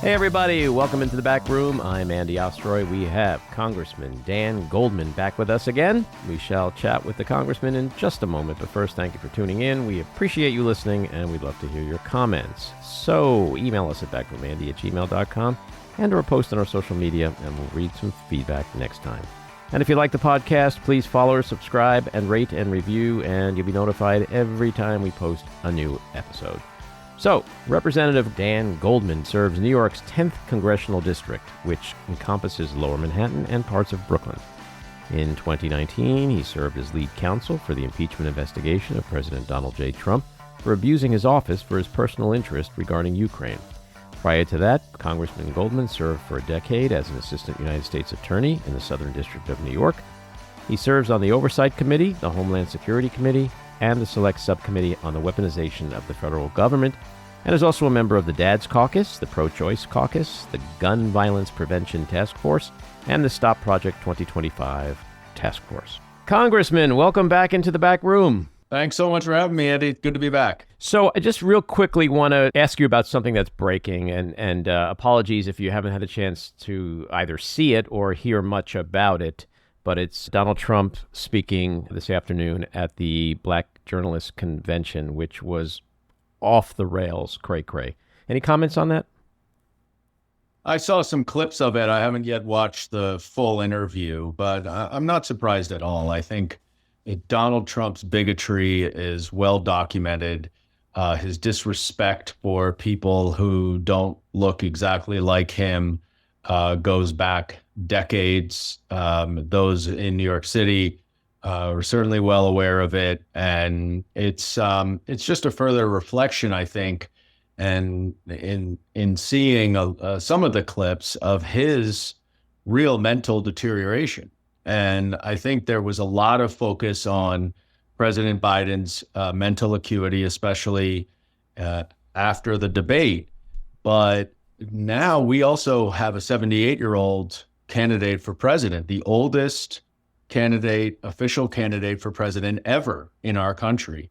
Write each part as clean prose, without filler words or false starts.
Hey everybody, welcome into the back room. I'm Andy Ostroy. We have Congressman Dan Goldman back with us again. We shall chat with the Congressman in just a moment, but first, thank you for tuning in. We appreciate you listening, and we'd love to hear your comments. So email us at backroomandy@gmail.com and or post on our social media, and we'll read some feedback next time. And if you like the podcast, please follow or subscribe and rate and review, and you'll be notified every time we post a new episode. So, Representative Dan Goldman serves New York's 10th Congressional District, which encompasses Lower Manhattan and parts of Brooklyn. In 2019, he served as lead counsel for the impeachment investigation of President Donald J. Trump for abusing his office for his personal interest regarding Ukraine. Prior to that, Congressman Goldman served for a decade as an assistant United States attorney in the Southern District of New York. He serves on the Oversight Committee, the Homeland Security Committee, and the Select Subcommittee on the Weaponization of the federal government, and is also a member of the Dads Caucus, the Pro-Choice Caucus, the Gun Violence Prevention Task Force, and the Stop Project 2025 Task Force. Congressman, welcome back into the back room. Thanks so much for having me, Andy. Good to be back. So I just real quickly want to ask you about something that's breaking, and apologies if you haven't had a chance to either see it or hear much about it, but it's Donald Trump speaking this afternoon at the Black Journalists Convention, which was off the rails, cray-cray. Any comments on that? I saw some clips of it. I haven't yet watched the full interview, but I'm not surprised at all. I think Donald Trump's bigotry is well documented. His disrespect for people who don't look exactly like him goes back decades. Those in New York City are certainly well aware of it, and it's just a further reflection, I think, and in seeing some of the clips of his real mental deterioration. And I think there was a lot of focus on President Biden's mental acuity, especially after the debate. But now we also have a 78-year-old candidate for president, the oldest official candidate for president ever in our country.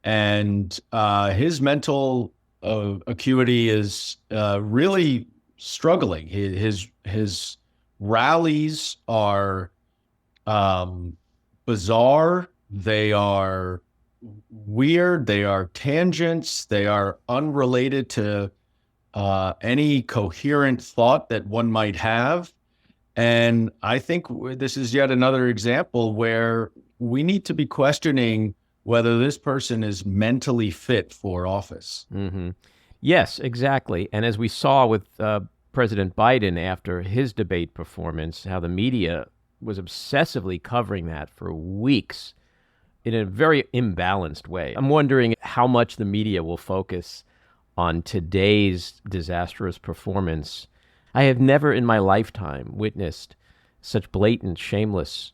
And his mental acuity is really struggling. His rallies are bizarre. They are weird. They are tangents. They are unrelated to any coherent thought that one might have. And I think this is yet another example where we need to be questioning whether this person is mentally fit for office. Mm-hmm. Yes, exactly. And as we saw with President Biden after his debate performance, how the media was obsessively covering that for weeks in a very imbalanced way. I'm wondering how much the media will focus on today's disastrous performance. I have never in my lifetime witnessed such blatant, shameless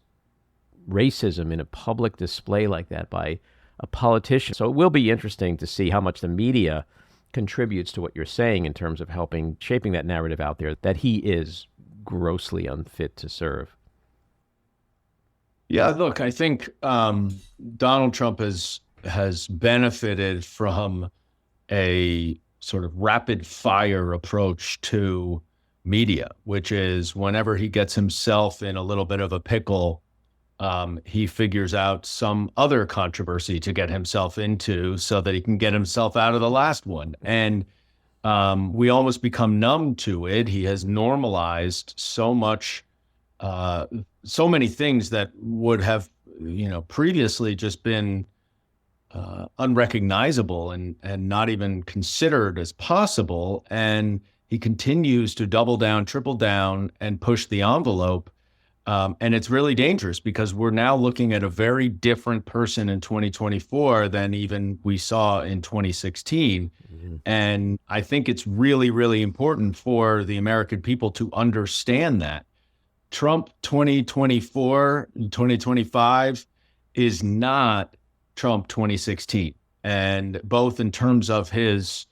racism in a public display like that by a politician. So it will be interesting to see how much the media contributes to what you're saying in terms of shaping that narrative out there that he is grossly unfit to serve. Yeah, look, I think Donald Trump has benefited from a sort of rapid fire approach to media, which is whenever he gets himself in a little bit of a pickle, he figures out some other controversy to get himself into so that he can get himself out of the last one. And we almost become numb to it. He has normalized so many things that would have, previously just been unrecognizable and not even considered as possible. And he continues to double down, triple down, and push the envelope. And it's really dangerous because we're now looking at a very different person in 2024 than even we saw in 2016. Mm-hmm. And I think it's really, really important for the American people to understand that. Trump 2024, 2025 is not Trump 2016. And both in terms of his,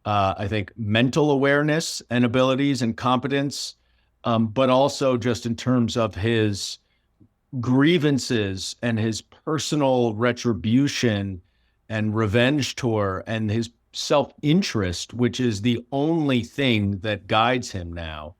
I think, mental awareness and abilities and competence, but also just in terms of his grievances and his personal retribution and revenge tour and his self-interest, which is the only thing that guides him now.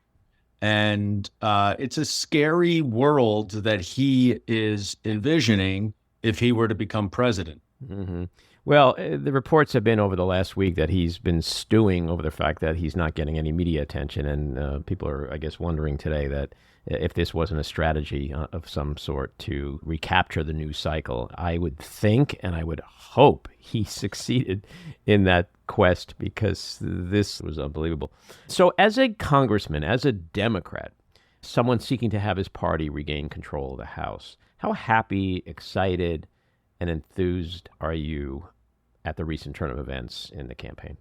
And it's a scary world that he is envisioning if he were to become president. Mm-hmm. Well, the reports have been over the last week that he's been stewing over the fact that he's not getting any media attention. And people are, I guess, wondering today that if this wasn't a strategy of some sort to recapture the news cycle. I would think and I would hope he succeeded in that quest, because this was unbelievable. So as a congressman, as a Democrat, someone seeking to have his party regain control of the House, how happy, excited, and enthused are you at the recent turn of events in the campaign?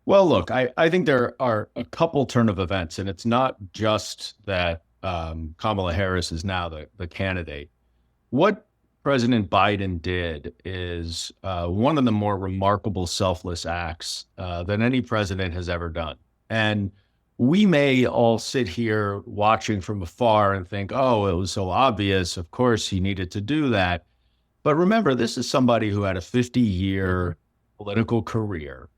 Well, look, I think there are a couple turn of events, and it's not just that Kamala Harris is now the candidate. What President Biden did is one of the more remarkable selfless acts that any president has ever done. And we may all sit here watching from afar and think, oh, it was so obvious. Of course, he needed to do that. But remember, this is somebody who had a 50-year political career,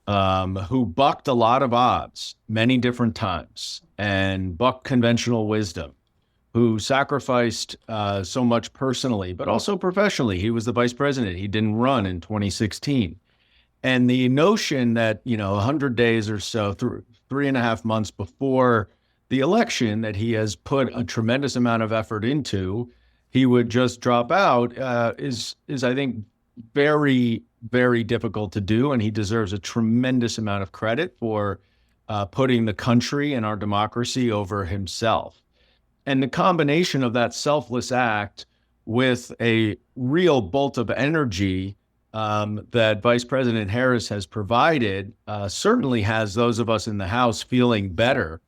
who bucked a lot of odds many different times and bucked conventional wisdom, who sacrificed so much personally, but also professionally. He was the vice president. He didn't run in 2016. And the notion that, 100 days or so, 3.5 months before the election, that he has put a tremendous amount of effort into, he would just drop out is I think, very, very difficult to do. And he deserves a tremendous amount of credit for putting the country and our democracy over himself. And the combination of that selfless act with a real bolt of energy that Vice President Harris has provided certainly has those of us in the House feeling better.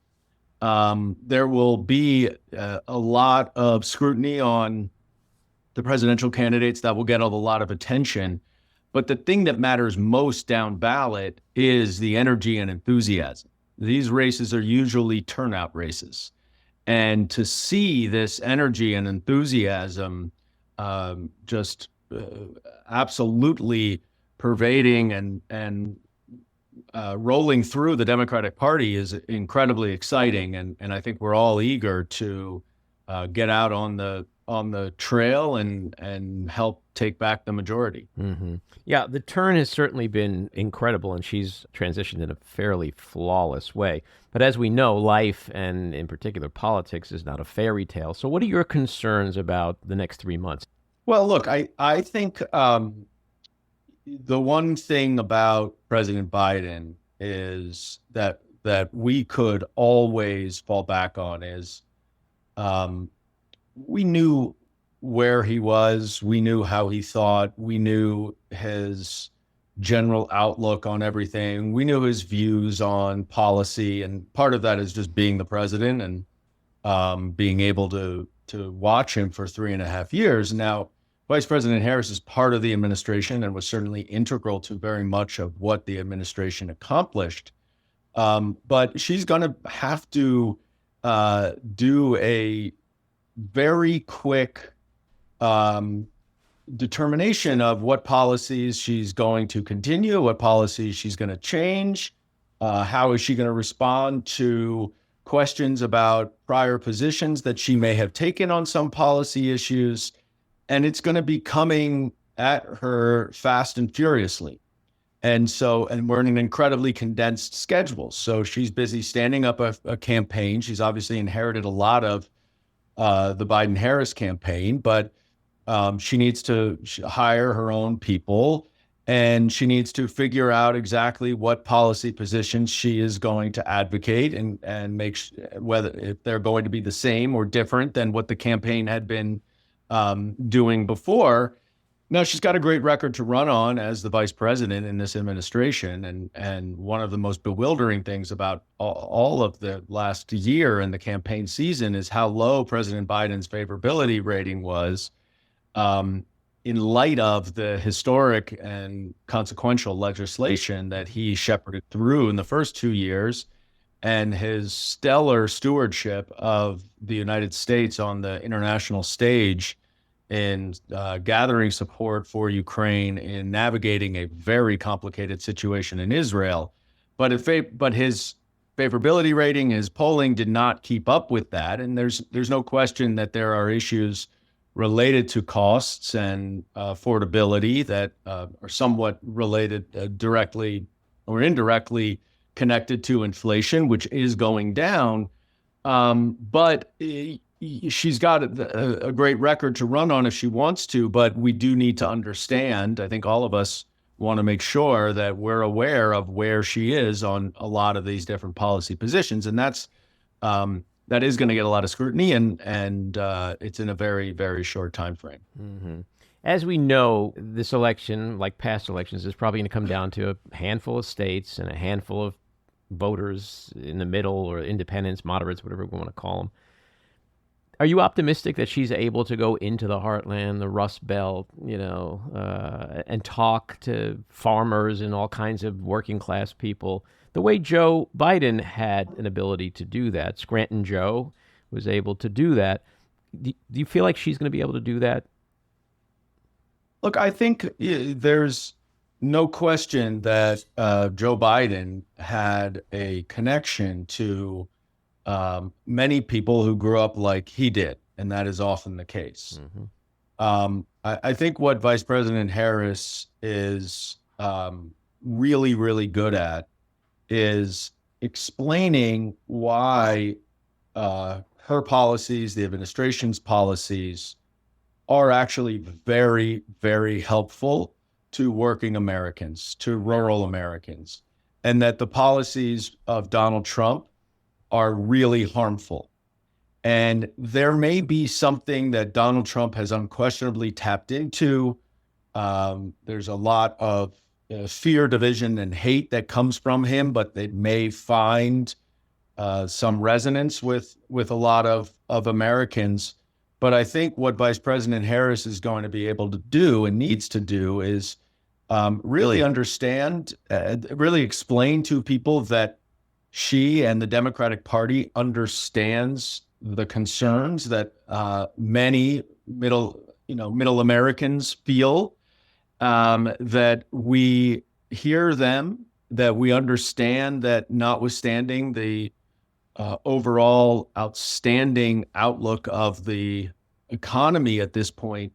There will be a lot of scrutiny on the presidential candidates that will get a lot of attention. But the thing that matters most down ballot is the energy and enthusiasm. These races are usually turnout races. And to see this energy and enthusiasm just absolutely pervading and rolling through the Democratic Party is incredibly exciting. And I think we're all eager to get out on the trail and help take back the majority. Mm-hmm. Yeah, the turn has certainly been incredible, and she's transitioned in a fairly flawless way. But as we know, life, and in particular politics, is not a fairy tale. So what are your concerns about the next 3 months? Well, look, I think the one thing about President Biden is that we could always fall back on is we knew where he was, we knew how he thought, we knew his general outlook on everything, we knew his views on policy, and part of that is just being the president and being able to watch him for 3.5 years. Now, Vice President Harris is part of the administration and was certainly integral to very much of what the administration accomplished. But she's going to have to do a very quick determination of what policies she's going to continue, what policies she's going to change, how is she going to respond to questions about prior positions that she may have taken on some policy issues. And it's going to be coming at her fast and furiously. And we're in an incredibly condensed schedule. So she's busy standing up a campaign. She's obviously inherited a lot of the Biden-Harris campaign, but she needs to hire her own people, and she needs to figure out exactly what policy positions she is going to advocate and make whether if they're going to be the same or different than what the campaign had been doing before. Now, she's got a great record to run on as the vice president in this administration. And one of the most bewildering things about all of the last year in the campaign season is how low President Biden's favorability rating was in light of the historic and consequential legislation that he shepherded through in the first 2 years and his stellar stewardship of the United States on the international stage in gathering support for Ukraine, in navigating a very complicated situation in Israel. But his favorability rating, his polling did not keep up with that. And there's no question that there are issues related to costs and affordability that are somewhat related directly or indirectly connected to inflation, which is going down. But she's got a great record to run on if she wants to, but we do need to understand, I think all of us want to make sure that we're aware of where she is on a lot of these different policy positions. And that is going to get a lot of scrutiny, and it's in a very, very short time frame. Mm-hmm. As we know, this election, like past elections, is probably going to come down to a handful of states and a handful of voters in the middle, or independents, moderates, whatever we want to call them. Are you optimistic that she's able to go into the heartland, the Rust Belt, and talk to farmers and all kinds of working class people, the way Joe Biden had an ability to do that? Scranton Joe was able to do that. Do you feel like she's going to be able to do that? Look, I think there's no question that Joe Biden had a connection to many people who grew up like he did, and that is often the case. Mm-hmm. I think what Vice President Harris is really, really good at is explaining why her policies, the administration's policies, are actually very, very helpful to working Americans, to rural Americans, and that the policies of Donald Trump are really harmful. And there may be something that Donald Trump has unquestionably tapped into. There's a lot of fear, division, and hate that comes from him, but they may find some resonance with a lot of Americans. But I think what Vice President Harris is going to be able to do and needs to do is really understand, really explain to people that she and the Democratic Party understands the concerns that many middle Americans feel, that we hear them, that we understand that notwithstanding the overall outstanding outlook of the economy at this point,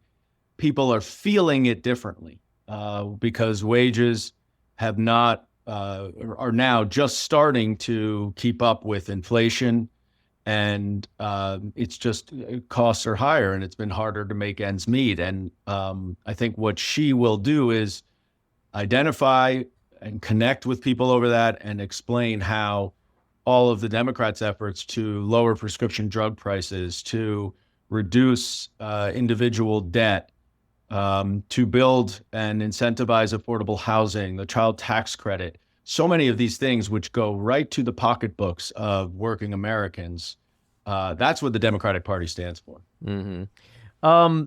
people are feeling it differently because wages have not are now just starting to keep up with inflation, and it's just costs are higher, and it's been harder to make ends meet. And I think what she will do is identify and connect with people over that and explain how all of the Democrats' efforts to lower prescription drug prices, to reduce individual debt, to build and incentivize affordable housing, the child tax credit, so many of these things which go right to the pocketbooks of working Americans. That's what the Democratic Party stands for. Mm-hmm.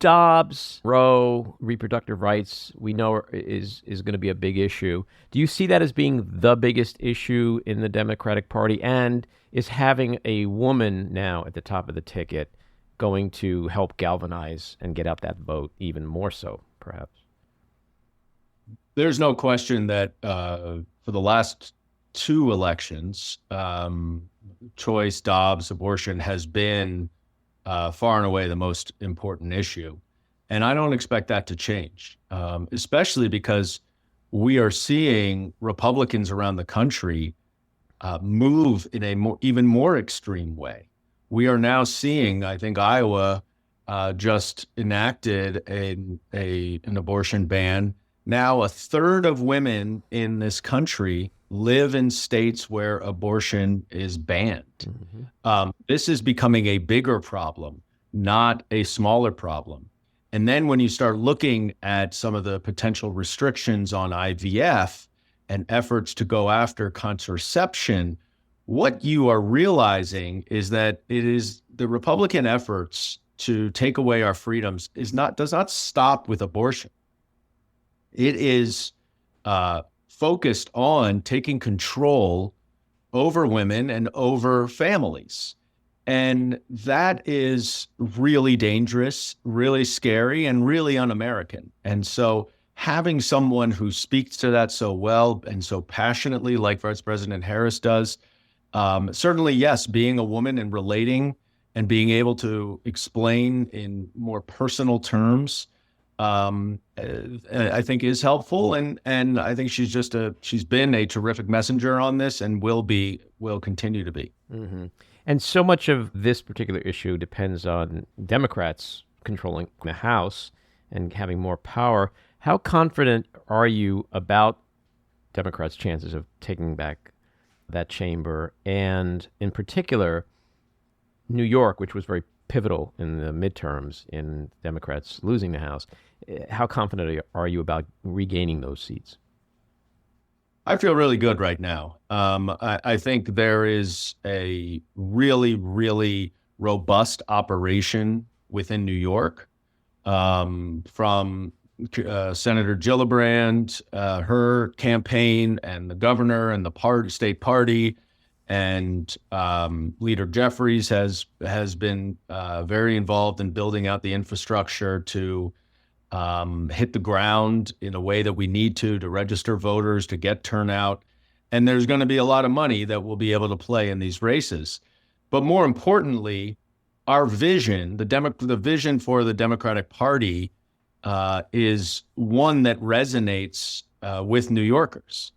Dobbs, Roe, reproductive rights, we know is going to be a big issue. Do you see that as being the biggest issue in the Democratic Party? And is having a woman now at the top of the ticket going to help galvanize and get out that vote even more so, perhaps? There's no question that for the last two elections, choice, Dobbs, abortion has been far and away the most important issue. And I don't expect that to change, especially because we are seeing Republicans around the country move in a even more extreme way. We are now seeing, I think Iowa just enacted an abortion ban. Now a third of women in this country live in states where abortion is banned. Mm-hmm. This is becoming a bigger problem, not a smaller problem. And then when you start looking at some of the potential restrictions on IVF and efforts to go after contraception, what you are realizing is that it is the Republican efforts to take away our freedoms does not stop with abortion. It is focused on taking control over women and over families. And that is really dangerous, really scary, and really un-American. And so having someone who speaks to that so well and so passionately, like Vice President Harris does, certainly, yes, being a woman and relating and being able to explain in more personal terms, I think is helpful. And I think she's been a terrific messenger on this and will continue to be. Mm-hmm. And so much of this particular issue depends on Democrats controlling the House and having more power. How confident are you about Democrats' chances of taking back that chamber? And in particular, New York, which was very pivotal in the midterms in Democrats losing the House. How confident are you about regaining those seats? I feel really good right now. I think there is a really, really robust operation within New York, from Senator Gillibrand, her campaign, and the governor and the state party, and Leader Jeffries has been very involved in building out the infrastructure to hit the ground in a way that we need to register voters, to get turnout. And there's going to be a lot of money that we'll be able to play in these races. But more importantly, our vision, the vision for the Democratic Party, is one that resonates with New Yorkers.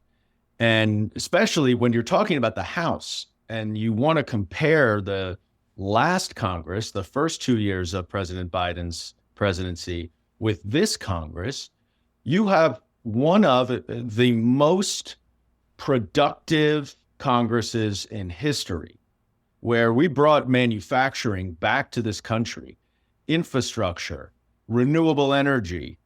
And especially when you're talking about the House and you want to compare the last Congress, the first 2 years of President Biden's presidency, with this Congress, you have one of the most productive Congresses in history, where we brought manufacturing back to this country, infrastructure, renewable energy,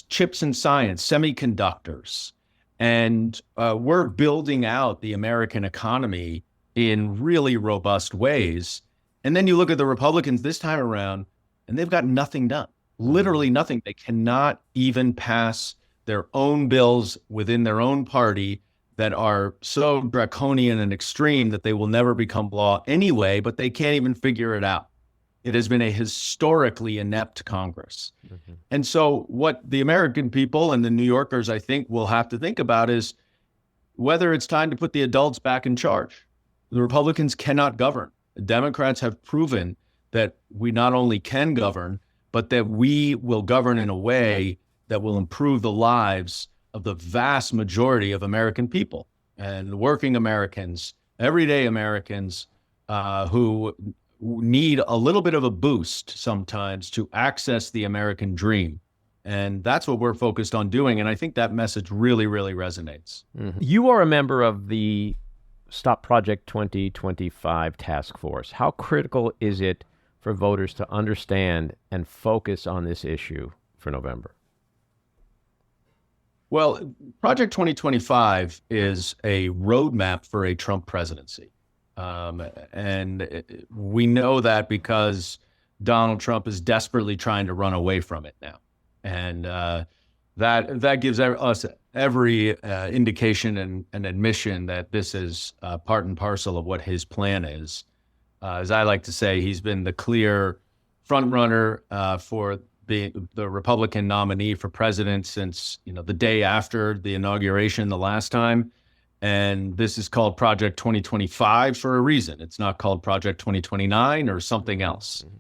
chips and science, semiconductors, and we're building out the American economy in really robust ways. And then you look at the Republicans this time around, and they've got nothing done, literally nothing. They cannot even pass their own bills within their own party that are so draconian and extreme that they will never become law anyway, but they can't even figure it out. It has been a historically inept Congress. Mm-hmm. And so what the American people and the New Yorkers, I think, will have to think about is whether it's time to put the adults back in charge. The Republicans cannot govern. The Democrats have proven that we not only can govern, but that we will govern in a way that will improve the lives of the vast majority of American people and working Americans, everyday Americans, who need a little bit of a boost sometimes to access the American dream. And that's what we're focused on doing. And I think that message really, really resonates. Mm-hmm. You are a member of the Stop Project 2025 task force. How critical is it for voters to understand and focus on this issue for November? Well, Project 2025 is a roadmap for a Trump presidency. And we know that because Donald Trump is desperately trying to run away from it now. And that gives us every indication and admission that this is part and parcel of what his plan is. As I like to say, he's been the clear front runner for being the Republican nominee for president since the day after the inauguration the last time. And this is called Project 2025 for a reason. It's not called Project 2029 or something else. Mm-hmm.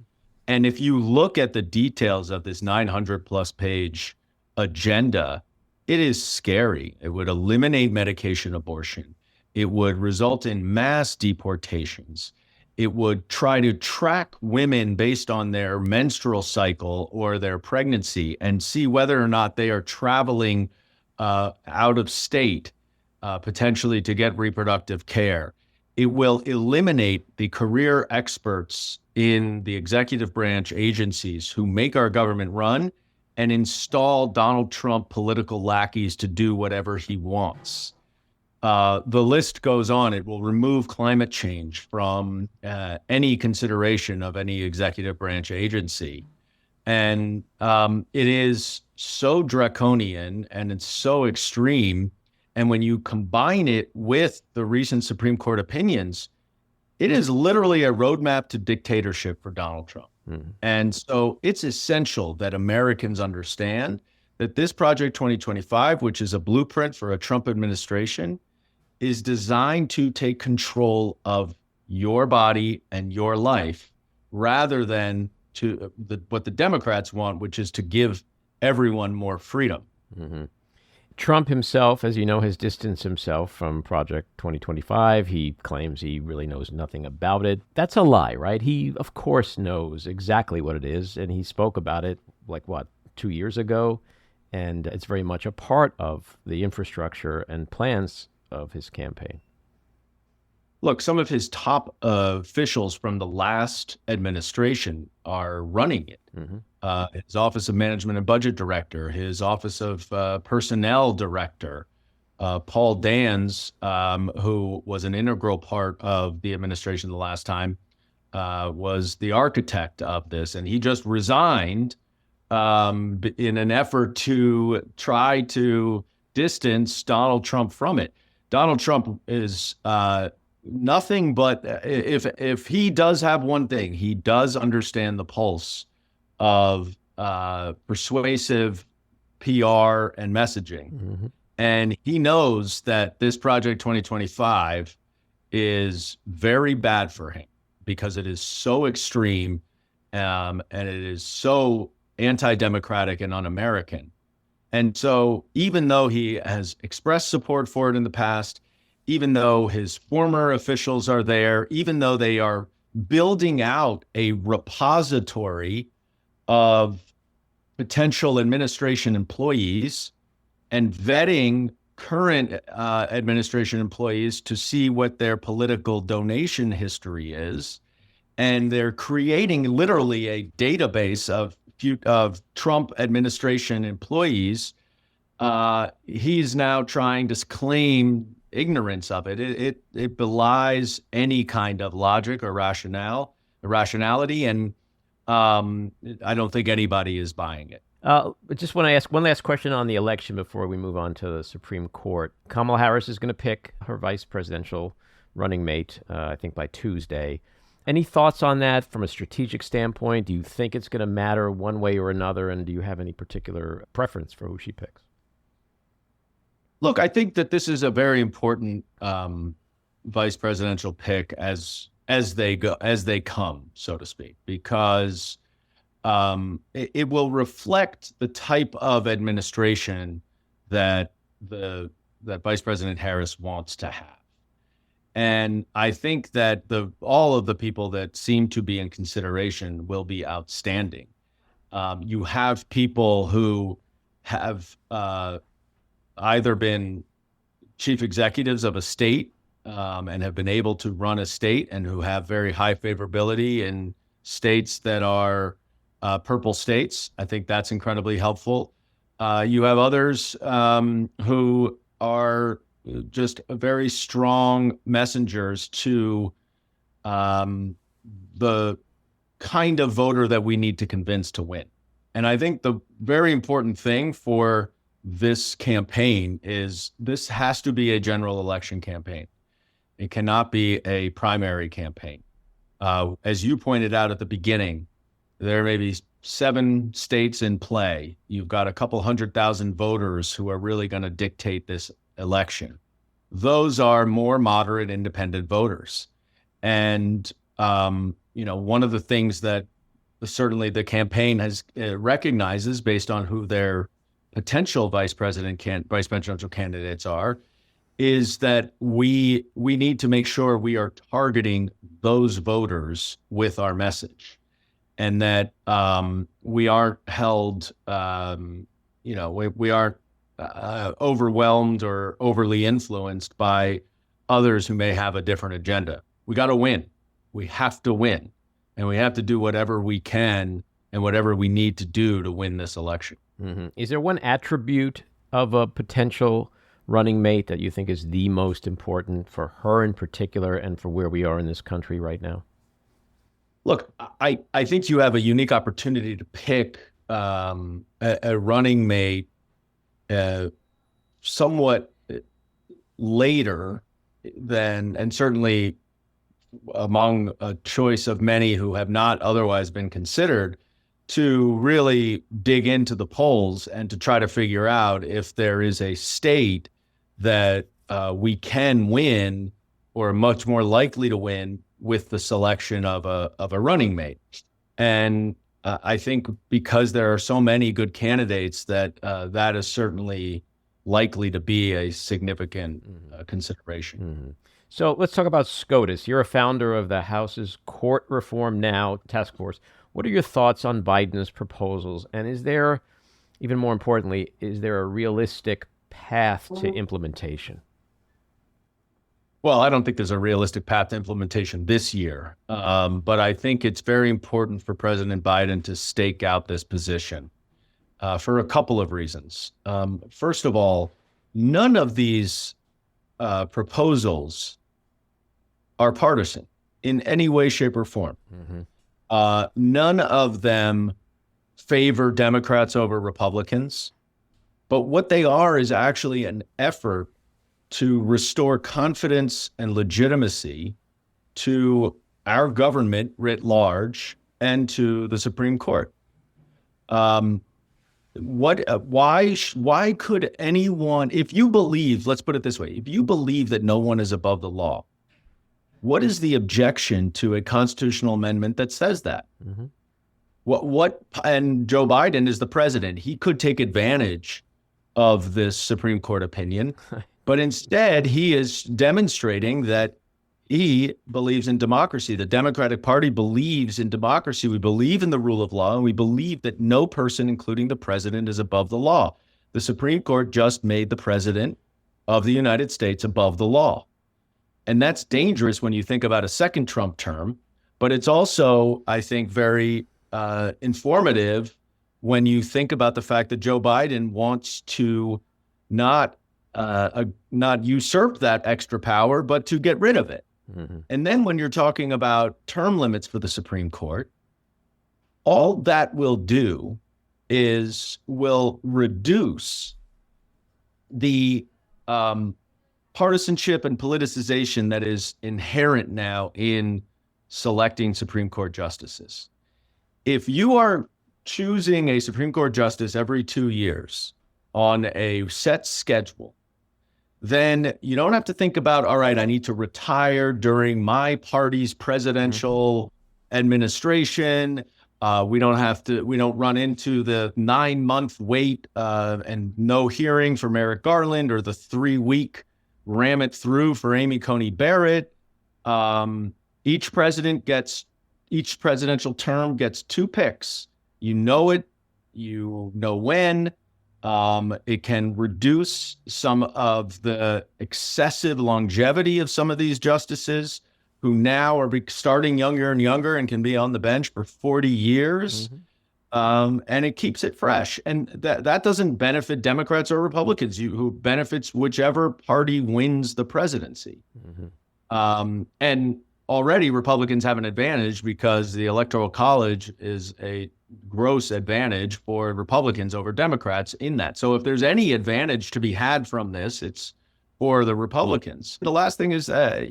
And if you look at the details of this 900+ page agenda, it is scary. It would eliminate medication abortion. It would result in mass deportations. It would try to track women based on their menstrual cycle or their pregnancy and see whether or not they are traveling out of state, potentially to get reproductive care. It will eliminate the career experts in the executive branch agencies who make our government run and install Donald Trump political lackeys to do whatever he wants. The list goes on. It will remove climate change from any consideration of any executive branch agency. And it is so draconian and it's so extreme. And when you combine it with the recent Supreme Court opinions, It is literally a roadmap to dictatorship for Donald Trump. And so it's essential that Americans understand that this Project 2025, which is a blueprint for a Trump administration, is designed to take control of your body and your life rather than to what the Democrats want, which is to give everyone more freedom. Trump himself, as you know, has distanced himself from Project 2025. He claims he really knows nothing about it. That's a lie, right? He, of course, knows exactly what it is, and he spoke about it, 2 years ago, and it's very much a part of the infrastructure and plans of his campaign. Look, some of his top officials from the last administration are running it. His Office of Management and Budget Director, his Office of Personnel Director, Paul Dans, who was an integral part of the administration the last time, was the architect of this. And he just resigned in an effort to try to distance Donald Trump from it. Donald Trump is nothing but, if he does have one thing, he does understand the pulse of persuasive PR and messaging. And he knows that this Project 2025 is very bad for him because it is so extreme and it is so anti-democratic and un-American. And so even though he has expressed support for it in the past, even though his former officials are there, even though they are building out a repository of potential administration employees and vetting current administration employees to see what their political donation history is, and they're creating literally a database of Trump administration employees, he's now trying to claim ignorance of it. It belies any kind of logic or rationality, and I don't think anybody is buying it. Just want to ask one last question on the election before we move on to the Supreme Court. Kamala Harris is going to pick her vice presidential running mate, I think by Tuesday. Any thoughts on that from a strategic standpoint? Do you think it's going to matter one way or another? And do you have any particular preference for who she picks? Look, I think that this is a very important vice presidential pick as they come, so to speak, because it will reflect the type of administration that Vice President Harris wants to have. And I think that all of the people that seem to be in consideration will be outstanding. You have people who have either been chief executives of a state and have been able to run a state and who have very high favorability in states that are purple states. I think that's incredibly helpful. You have others who are just very strong messengers to the kind of voter that we need to convince to win. And I think the very important thing for this campaign is this has to be a general election campaign. It cannot be a primary campaign. As you pointed out at the beginning, there may be 7 states in play. You've got a couple 100,000 voters who are really going to dictate this election. Those are more moderate independent voters. And, one of the things that certainly the campaign has recognizes based on who their potential vice presidential candidates are, is that we need to make sure we are targeting those voters with our message, and that we aren't held, we aren't overwhelmed or overly influenced by others who may have a different agenda. We got to win. We have to win, and we have to do whatever we can and whatever we need to do to win this election. Mm-hmm. Is there one attribute of a potential running mate that you think is the most important for her in particular and for where we are in this country right now? Look, I think you have a unique opportunity to pick a running mate somewhat later than, and certainly among a choice of many who have not otherwise been considered, to really dig into the polls and to try to figure out if there is a state that we can win or are much more likely to win with the selection of a running mate. And I think because there are so many good candidates that that is certainly likely to be a significant consideration. Mm-hmm. So let's talk about SCOTUS. You're a founder of the House's Court Reform Now task force. What are your thoughts on Biden's proposals? And is there, even more importantly, is there a realistic path to implementation? Well, I don't think there's a realistic path to implementation this year, but I think it's very important for President Biden to stake out this position for a couple of reasons. First of all, none of these proposals are partisan in any way, shape, or form. Mm-hmm. None of them favor Democrats over Republicans, but what they are is actually an effort to restore confidence and legitimacy to our government writ large and to the Supreme Court. Why could anyone, if you believe, let's put it this way, if you believe that no one is above the law, what is the objection to a constitutional amendment that says that? Mm-hmm. And Joe Biden is the president. He could take advantage of this Supreme Court opinion, but instead he is demonstrating that he believes in democracy. The Democratic Party believes in democracy. We believe in the rule of law, and we believe that no person, including the president, is above the law. The Supreme Court just made the president of the United States above the law. And that's dangerous when you think about a second Trump term, but it's also, I think, very informative when you think about the fact that Joe Biden wants to not usurp that extra power, but to get rid of it. Mm-hmm. And then when you're talking about term limits for the Supreme Court, all that will do is will reduce the partisanship and politicization that is inherent now in selecting Supreme Court justices. If you are choosing a Supreme Court justice every 2 years on a set schedule, then you don't have to think about, all right, I need to retire during my party's presidential administration. We don't run into the 9-month wait and no hearing for Merrick Garland or the 3-week ram it through for Amy Coney Barrett. Each presidential term gets 2 picks. You know it, you know when. It can reduce some of the excessive longevity of some of these justices who now are starting younger and younger and can be on the bench for 40 years. Mm-hmm. And it keeps it fresh. And that doesn't benefit Democrats or Republicans, who benefits whichever party wins the presidency. Mm-hmm. And already Republicans have an advantage because the Electoral College is a gross advantage for Republicans over Democrats in that. So if there's any advantage to be had from this, it's for the Republicans. The last thing is, a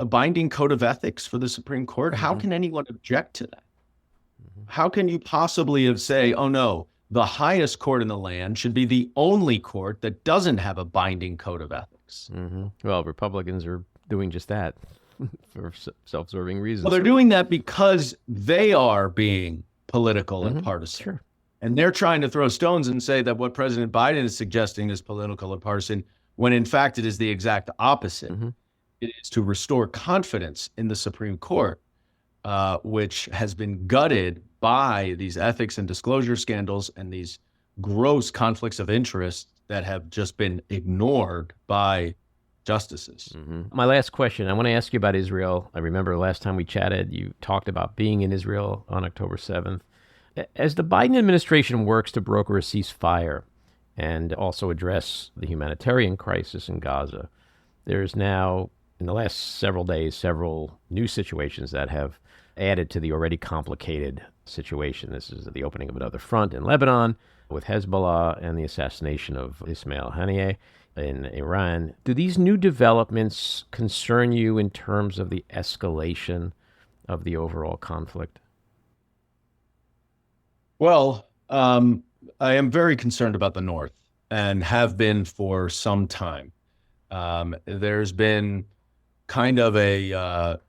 binding code of ethics for the Supreme Court. Mm-hmm. How can anyone object to that? Mm-hmm. How can you possibly say, oh no, the highest court in the land should be the only court that doesn't have a binding code of ethics? Mm-hmm. Well, Republicans are doing just that for self-serving reasons. Well, they're doing that because they are being political and partisan. Sure. And they're trying to throw stones and say that what President Biden is suggesting is political and partisan, when in fact it is the exact opposite. Mm-hmm. It is to restore confidence in the Supreme Court, which has been gutted by these ethics and disclosure scandals and these gross conflicts of interest that have just been ignored by justices. Mm-hmm. My last question, I want to ask you about Israel. I remember last time we chatted, you talked about being in Israel on October 7th. As the Biden administration works to broker a ceasefire and also address the humanitarian crisis in Gaza, there's now, in the last several days, several new situations that have added to the already complicated situation. This is the opening of another front in Lebanon with Hezbollah and the assassination of Ismail Haniyeh. in Iran. Do these new developments concern you in terms of the escalation of the overall conflict? Well, I am very concerned about the North and have been for some time. There's been kind of a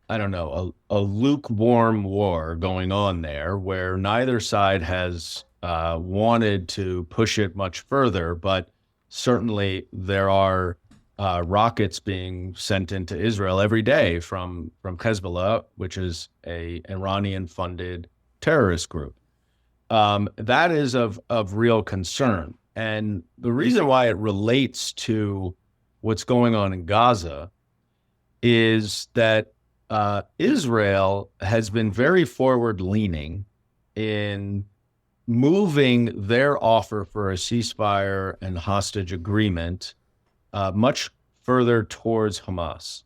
lukewarm war going on there where neither side has wanted to push it much further, but certainly there are rockets being sent into Israel every day from Hezbollah, which is a Iranian-funded terrorist group. That is of real concern. And the reason why it relates to what's going on in Gaza is that Israel has been very forward-leaning in moving their offer for a ceasefire and hostage agreement much further towards Hamas.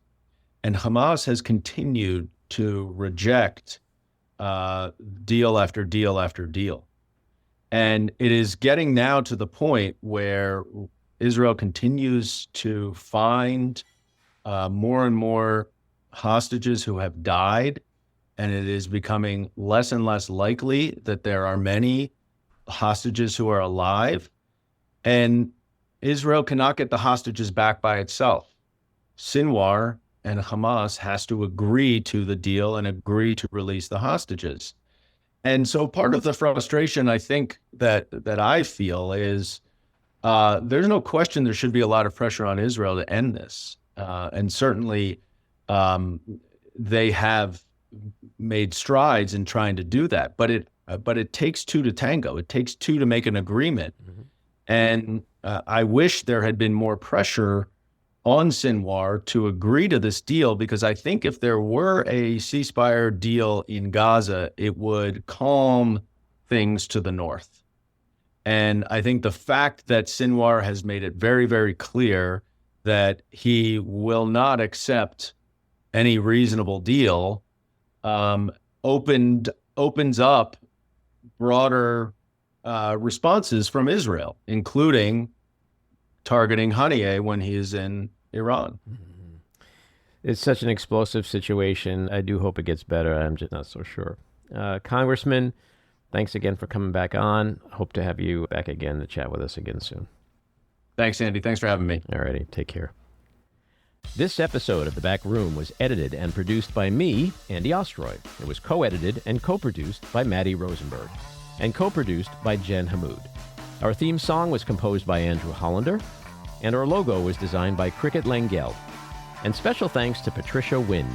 And Hamas has continued to reject deal after deal after deal. And it is getting now to the point where Israel continues to find more and more hostages who have died, and it is becoming less and less likely that there are many hostages who are alive. And Israel cannot get the hostages back by itself. Sinwar and Hamas has to agree to the deal and agree to release the hostages. And so part of the frustration I think that I feel is there's no question there should be a lot of pressure on Israel to end this. And certainly they have made strides in trying to do that. But it takes two to tango. It takes two to make an agreement. Mm-hmm. And I wish there had been more pressure on Sinwar to agree to this deal, because I think if there were a ceasefire deal in Gaza, it would calm things to the north. And I think the fact that Sinwar has made it very, very clear that he will not accept any reasonable deal opens up broader responses from Israel, including targeting Haniyeh when he is in Iran. It's such an explosive situation. I do hope it gets better. I'm just not so sure. Congressman, thanks again for coming back on. Hope to have you back again to chat with us again soon. Thanks, Andy. Thanks for having me. All righty. Take care. This episode of The Back Room was edited and produced by me, Andy Ostroy. It was co-edited and co-produced by Maddie Rosenberg and co-produced by Jen Hammoud. Our theme song was composed by Andrew Hollander, and our logo was designed by Cricket Langell. And special thanks to Patricia Wind.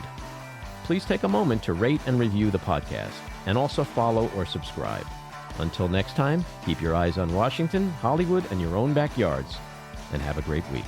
Please take a moment to rate and review the podcast, and also follow or subscribe. Until next time, keep your eyes on Washington, Hollywood, and your own backyards, and have a great week.